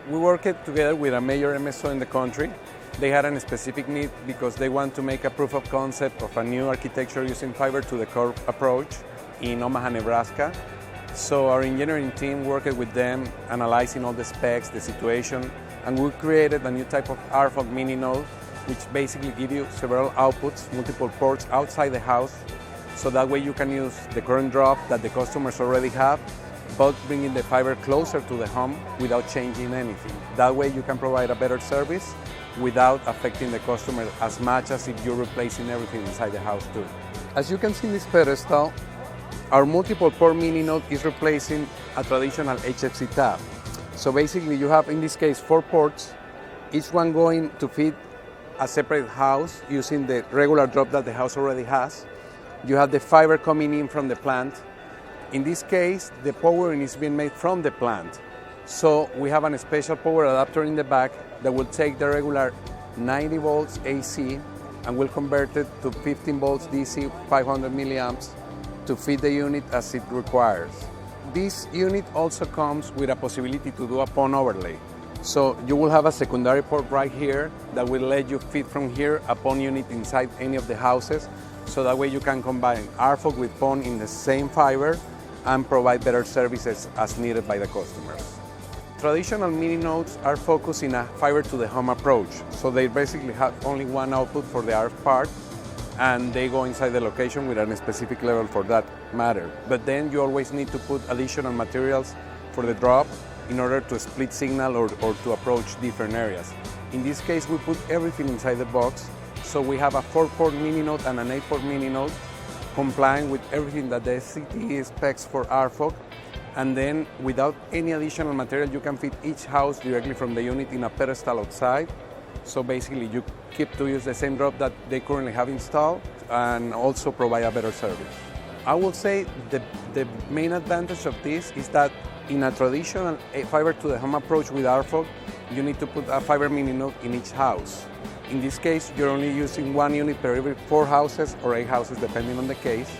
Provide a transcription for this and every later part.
We worked together with a major MSO in the country. They had a specific need because they want to make a proof of concept of a new architecture using fiber to the core approach in Omaha, Nebraska. So our engineering team worked with them, analyzing all the specs, the situation, and we created a new type of RFoG mini node, which basically give you several outputs, multiple ports outside the house, so that way you can use the current drop that the customers already have, but bringing the fiber closer to the home without changing anything. That way you can provide a better service without affecting the customer as much as if you're replacing everything inside the house too. As you can see in this pedestal, our multiple port mini node is replacing a traditional HFC tab. So basically you have, in this case, 4 ports, each one going to feed a separate house using the regular drop that the house already has. You have the fiber coming in from the plant. In this case, the powering is being made from the plant. So we have a special power adapter in the back that will take the regular 90 volts AC and will convert it to 15 volts DC, 500 milliamps to feed the unit as it requires. This unit also comes with a possibility to do a PON overlay. So you will have a secondary port right here that will let you feed from here a PON unit inside any of the houses. So that way you can combine RFoG with PON in the same fiber and provide better services as needed by the customers. Traditional mini nodes are focused in a fiber to the home approach. So they basically have only one output for the RF part, and they go inside the location with a specific level for that matter. But then you always need to put additional materials for the drop in order to split signal or to approach different areas. In this case, we put everything inside the box. So we have a 4-port mini node and an 8-port mini node, complying with everything that the CTE specs for RFoG. And then without any additional material, you can feed each house directly from the unit in a pedestal outside. So basically you keep to use the same drop that they currently have installed and also provide a better service. I would say the main advantage of this is that in a traditional fiber to the home approach with RFoG, you need to put a fiber mini node in each house. In this case, you're only using 1 unit per every 4 houses or 8 houses, depending on the case.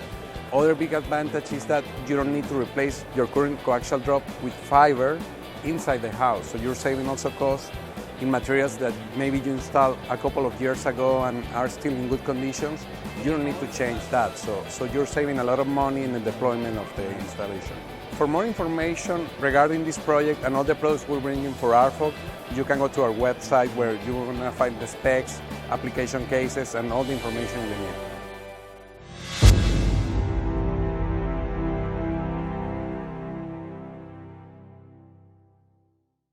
Other big advantage is that you don't need to replace your current coaxial drop with fiber inside the house. So you're saving also costs in materials that maybe you installed a couple of years ago and are still in good conditions. You don't need to change that. So you're saving a lot of money in the deployment of the installation. For more information regarding this project and all the products we're bringing for RFoG, you can go to our website where you're going to find the specs, application cases, and all the information you need.